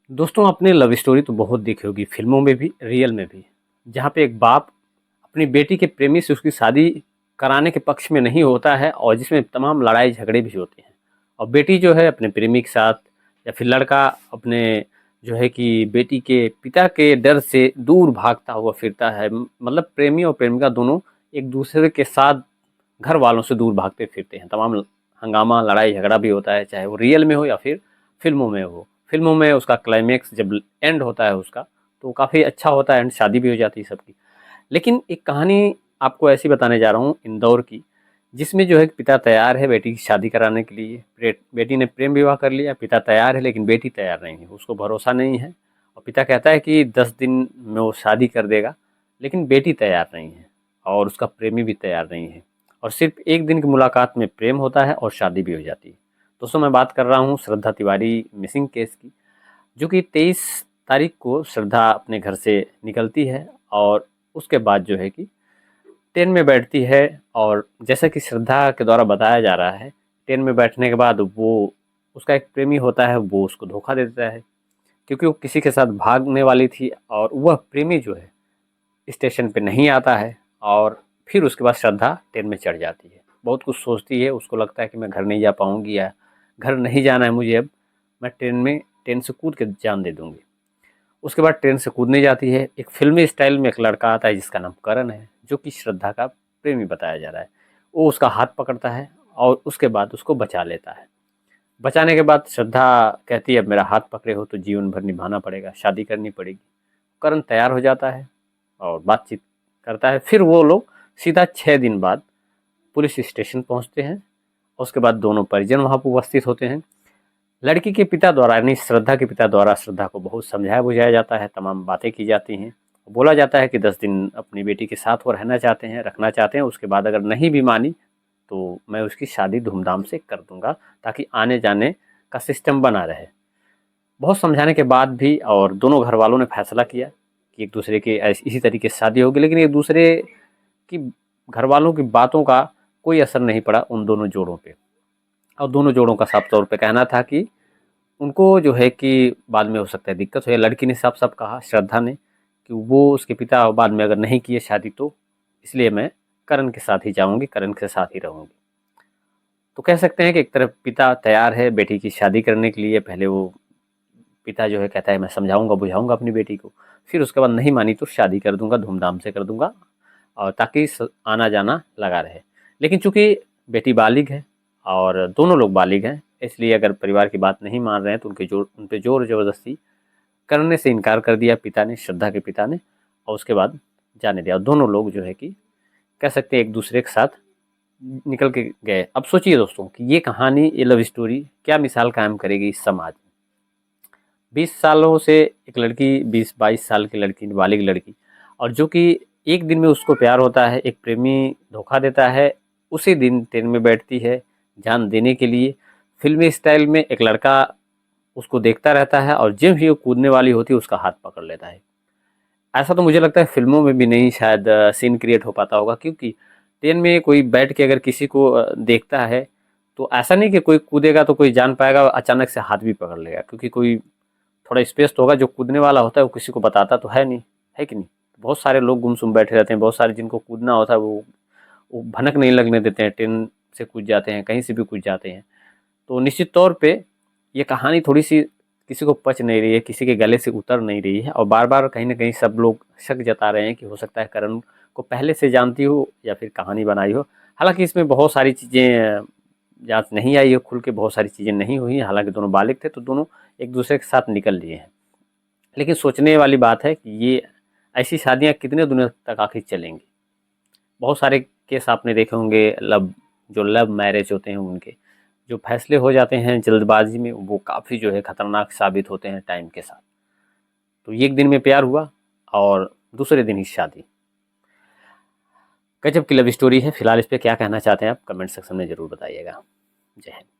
दोस्तों, आपने love story तो बहुत देखी होगी, फ़िल्मों में भी, रियल में भी। जहाँ पे एक बाप अपनी बेटी के प्रेमी से उसकी शादी कराने के पक्ष में नहीं होता है और जिसमें तमाम लड़ाई झगड़े भी होते हैं। और बेटी जो है अपने प्रेमी के साथ या फिर लड़का अपने जो है कि बेटी के पिता के डर से दूर भागता हुआ फिरता है। मतलब प्रेमी और प्रेमिका दोनों एक दूसरे के साथ घर वालों से दूर भागते फिरते हैं। तमाम हंगामा, लड़ाई झगड़ा भी होता है, चाहे वो रियल में हो या फिर फ़िल्मों में हो। फ़िल्मों में उसका क्लाइमेक्स जब एंड होता है उसका, तो काफ़ी अच्छा होता है एंड, शादी भी हो जाती है सबकी। लेकिन एक कहानी आपको ऐसी बताने जा रहा हूँ इंदौर की, जिसमें जो है पिता तैयार है बेटी की शादी कराने के लिए। बेटी ने प्रेम विवाह कर लिया, पिता तैयार है लेकिन बेटी तैयार नहीं है, उसको भरोसा नहीं है। और पिता कहता है कि 10 दिन में वो शादी कर देगा, लेकिन बेटी तैयार नहीं है और उसका प्रेमी भी तैयार नहीं है। और सिर्फ एक दिन की मुलाकात में प्रेम होता है और शादी भी हो जाती है। दोस्तों, मैं बात कर रहा हूँ श्रद्धा तिवारी मिसिंग केस की, जो कि 23 तारीख को श्रद्धा अपने घर से निकलती है और उसके बाद जो है कि ट्रेन में बैठती है। और जैसा कि श्रद्धा के द्वारा बताया जा रहा है, ट्रेन में बैठने के बाद वो उसका एक प्रेमी होता है, वो उसको धोखा दे देता है, क्योंकि वो किसी के साथ भागने वाली थी और वह प्रेमी जो है स्टेशन पे नहीं आता है। और फिर उसके बाद श्रद्धा ट्रेन में चढ़ जाती है, बहुत कुछ सोचती है, उसको लगता है कि मैं घर नहीं जा पाऊंगी या घर नहीं जाना है मुझे अब, मैं ट्रेन से कूद के जान दे दूंगी। उसके बाद ट्रेन से कूदने जाती है। एक फ़िल्मी स्टाइल में एक लड़का आता है जिसका नाम करण है, जो कि श्रद्धा का प्रेमी बताया जा रहा है। वो उसका हाथ पकड़ता है और उसके बाद उसको बचा लेता है। बचाने के बाद श्रद्धा कहती है, अब मेरा हाथ पकड़े हो तो जीवन भर निभाना पड़ेगा, शादी करनी पड़ेगी। करण तैयार हो जाता है और बातचीत करता है। फिर वो लोग सीधा 6 दिन बाद पुलिस स्टेशन पहुंचते हैं। उसके बाद दोनों परिजन वहाँ पर उपस्थित होते हैं। लड़की के पिता द्वारा यानी श्रद्धा के पिता द्वारा श्रद्धा को बहुत समझाया बुझाया जाता है, तमाम बातें की जाती हैं। बोला जाता है कि 10 दिन अपनी बेटी के साथ वो रहना चाहते हैं, रखना चाहते हैं। उसके बाद अगर नहीं भी मानी तो मैं उसकी शादी धूमधाम से कर दूंगा, ताकि आने जाने का सिस्टम बना रहे। बहुत समझाने के बाद भी और दोनों घर वालों ने फैसला किया कि एक दूसरे के इसी तरीके से शादी होगी। लेकिन एक दूसरे की घर वालों की बातों का कोई असर नहीं पड़ा उन दोनों जोड़ों पे। और दोनों जोड़ों का साफ तौर पे कहना था कि उनको जो है कि बाद में हो सकता है दिक्कत हो। या लड़की ने साफ साफ कहा, श्रद्धा ने, कि वो उसके पिता बाद में अगर नहीं किए शादी तो इसलिए मैं करण के साथ ही जाऊंगी, करण के साथ ही रहूंगी। तो कह सकते हैं कि एक तरफ पिता तैयार है बेटी की शादी करने के लिए। पहले वो पिता जो है कहता है मैं समझाऊंगा बुझाऊंगा अपनी बेटी को, फिर उसके बाद नहीं मानी तो शादी कर दूंगा, धूमधाम से कर दूंगा, और ताकि आना जाना लगा रहे। लेकिन चूंकि बेटी बालिग है और दोनों लोग बालिग हैं, इसलिए अगर परिवार की बात नहीं मान रहे हैं तो उन पे जोर ज़बरदस्ती करने से इनकार कर दिया पिता ने, श्रद्धा के पिता ने। और उसके बाद जाने दिया। और दोनों लोग जो है कि कह सकते हैं एक दूसरे के साथ निकल के गए। अब सोचिए दोस्तों कि ये कहानी, ये लव स्टोरी क्या मिसाल कायम करेगी इस समाज में। 20 सालों से एक लड़की, 20-22 साल की लड़की, नाबालिग लड़की, और जो कि एक दिन में उसको प्यार होता है, एक प्रेमी धोखा देता है, उसी दिन ट्रेन में बैठती है जान देने के लिए। फिल्मी स्टाइल में एक लड़का उसको देखता रहता है और जब भी वो कूदने वाली होती है उसका हाथ पकड़ लेता है। ऐसा तो मुझे लगता है फ़िल्मों में भी नहीं शायद सीन क्रिएट हो पाता होगा, क्योंकि ट्रेन में कोई बैठ के अगर किसी को देखता है तो ऐसा नहीं कि कोई कूदेगा तो कोई जान पाएगा, अचानक से हाथ भी पकड़ लेगा, क्योंकि कोई थोड़ा स्पेस तो होगा। जो कूदने वाला होता है वो किसी को बताता तो है नहीं, है कि नहीं। बहुत सारे लोग गुमसुम बैठे रहते हैं, बहुत सारे जिनको कूदना होता है वो भनक नहीं लगने देते हैं, ट्रेन से कूद जाते हैं, कहीं से भी कूद जाते हैं। तो निश्चित तौर पे ये कहानी थोड़ी-सी किसी को पच नहीं रही है, किसी के गले से उतर नहीं रही है, और बार-बार कहीं न कहीं सब लोग शक जता रहे हैं कि हो सकता है करण को पहले से जानती हो या फिर कहानी बनाई हो। हालाँकि इसमें बहुत सारी चीज़ें जाँच नहीं आई है खुल के, बहुत सारी चीज़ें नहीं हुई हैं। हालाँकि दोनों बालिग थे तो दोनों एक-दूसरे के साथ निकल लिए हैं। लेकिन सोचने वाली बात है कि ये ऐसी शादियाँ कितने दिनों तक आखिर चलेंगी। बहुत सारे केस आपने देखे होंगे, जो लव मैरिज होते हैं उनके जो फैसले हो जाते हैं जल्दबाजी में, वो काफ़ी जो है खतरनाक साबित होते हैं टाइम के साथ। तो एक दिन में प्यार हुआ और दूसरे दिन ही शादी। गजब की लव स्टोरी है। फिलहाल इस पे क्या कहना चाहते हैं आप कमेंट सेक्शन में ज़रूर बताइएगा। जय हिंद।